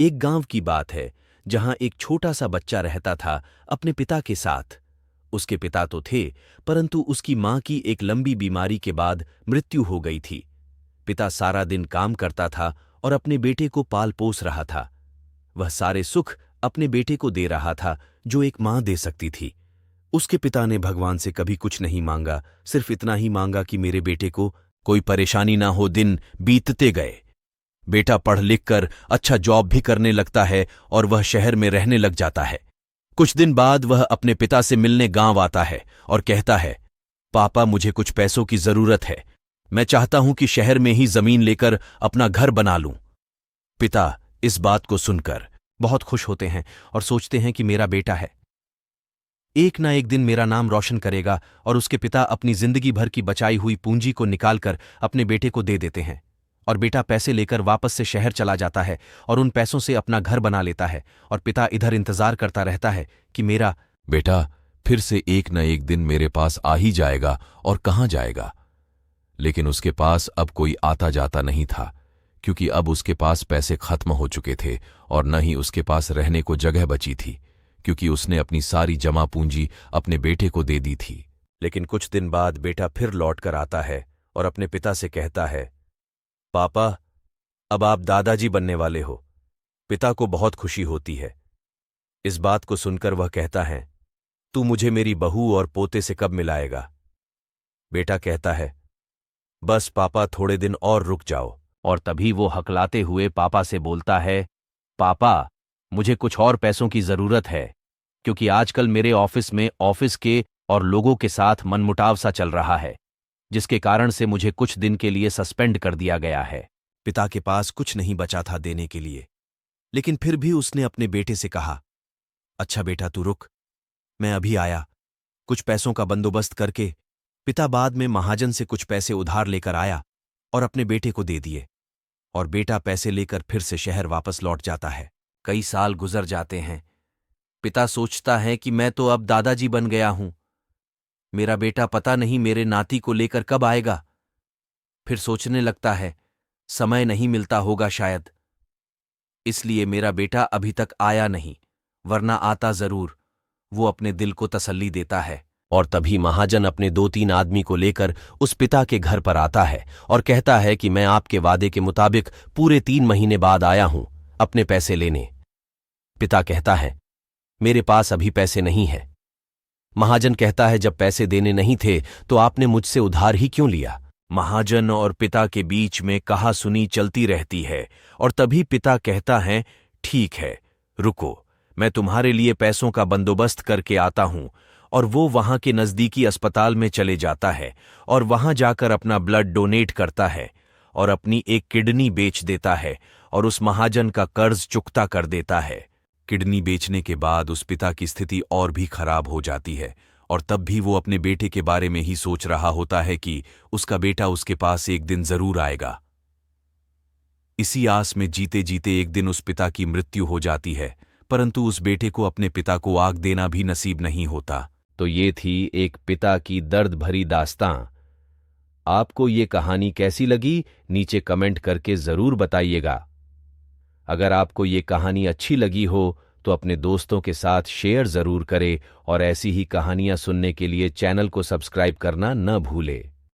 एक गांव की बात है जहां एक छोटा सा बच्चा रहता था अपने पिता के साथ। उसके पिता तो थे, परंतु उसकी मां की एक लंबी बीमारी के बाद मृत्यु हो गई थी। पिता सारा दिन काम करता था और अपने बेटे को पाल पोस रहा था। वह सारे सुख अपने बेटे को दे रहा था जो एक मां दे सकती थी। उसके पिता ने भगवान से कभी कुछ नहीं मांगा, सिर्फ इतना ही मांगा कि मेरे बेटे को कोई परेशानी ना हो। दिन बीतते गए। बेटा पढ़ लिख कर अच्छा जॉब भी करने लगता है और वह शहर में रहने लग जाता है। कुछ दिन बाद वह अपने पिता से मिलने गांव आता है और कहता है, पापा मुझे कुछ पैसों की जरूरत है। मैं चाहता हूं कि शहर में ही जमीन लेकर अपना घर बना लूं। पिता इस बात को सुनकर बहुत खुश होते हैं और सोचते हैं कि मेरा बेटा है, एक ना एक दिन मेरा नाम रोशन करेगा। और उसके पिता अपनी जिंदगी भर की बचाई हुई पूंजी को निकालकर अपने बेटे को दे देते हैं और बेटा पैसे लेकर वापस से शहर चला जाता है और उन पैसों से अपना घर बना लेता है। और पिता इधर इंतजार करता रहता है कि मेरा बेटा फिर से एक न एक दिन मेरे पास आ ही जाएगा। और कहाँ जाएगा? लेकिन उसके पास अब कोई आता जाता नहीं था, क्योंकि अब उसके पास पैसे खत्म हो चुके थे और न ही उसके पास रहने को जगह बची थी, क्योंकि उसने अपनी सारी जमा पूंजी अपने बेटे को दे दी थी। लेकिन कुछ दिन बाद बेटा फिर लौट कर आता है और अपने पिता से कहता है, पापा अब आप दादाजी बनने वाले हो। पिता को बहुत खुशी होती है। इस बात को सुनकर वह कहता है, तू मुझे मेरी बहू और पोते से कब मिलाएगा? बेटा कहता है, बस पापा थोड़े दिन और रुक जाओ। और तभी वो हकलाते हुए पापा से बोलता है, पापा मुझे कुछ और पैसों की जरूरत है, क्योंकि आजकल मेरे ऑफिस में ऑफिस के और लोगों के साथ मनमुटाव सा चल रहा है, जिसके कारण से मुझे कुछ दिन के लिए सस्पेंड कर दिया गया है। पिता के पास कुछ नहीं बचा था देने के लिए, लेकिन फिर भी उसने अपने बेटे से कहा, अच्छा बेटा तू रुक, मैं अभी आया। कुछ पैसों का बंदोबस्त करके पिता बाद में महाजन से कुछ पैसे उधार लेकर आया और अपने बेटे को दे दिए। और बेटा पैसे लेकर फिर से शहर वापस लौट जाता है। कई साल गुजर जाते हैं। पिता सोचता है कि मैं तो अब दादाजी बन गया हूं, मेरा बेटा पता नहीं मेरे नाती को लेकर कब आएगा। फिर सोचने लगता है, समय नहीं मिलता होगा शायद, इसलिए मेरा बेटा अभी तक आया नहीं, वरना आता जरूर। वो अपने दिल को तसल्ली देता है। और तभी महाजन अपने 2-3 आदमी को लेकर उस पिता के घर पर आता है और कहता है कि मैं आपके वादे के मुताबिक पूरे 3 महीने बाद आया हूं अपने पैसे लेने। पिता कहता है, मेरे पास अभी पैसे नहीं है। महाजन कहता है, जब पैसे देने नहीं थे तो आपने मुझसे उधार ही क्यों लिया? महाजन और पिता के बीच में कहासुनी चलती रहती है और तभी पिता कहता है, ठीक है रुको, मैं तुम्हारे लिए पैसों का बंदोबस्त करके आता हूं। और वो वहां के नजदीकी अस्पताल में चले जाता है और वहां जाकर अपना ब्लड डोनेट करता है और अपनी एक किडनी बेच देता है और उस महाजन का कर्ज चुकता कर देता है। किडनी बेचने के बाद उस पिता की स्थिति और भी खराब हो जाती है और तब भी वो अपने बेटे के बारे में ही सोच रहा होता है कि उसका बेटा उसके पास एक दिन जरूर आएगा। इसी आस में जीते जीते एक दिन उस पिता की मृत्यु हो जाती है, परंतु उस बेटे को अपने पिता को आग देना भी नसीब नहीं होता। तो ये थी एक पिता की दर्द भरी दास्तां। आपको ये कहानी कैसी लगी नीचे कमेंट करके जरूर बताइएगा। अगर आपको ये कहानी अच्छी लगी हो तो अपने दोस्तों के साथ शेयर जरूर करें और ऐसी ही कहानियां सुनने के लिए चैनल को सब्सक्राइब करना न भूलें।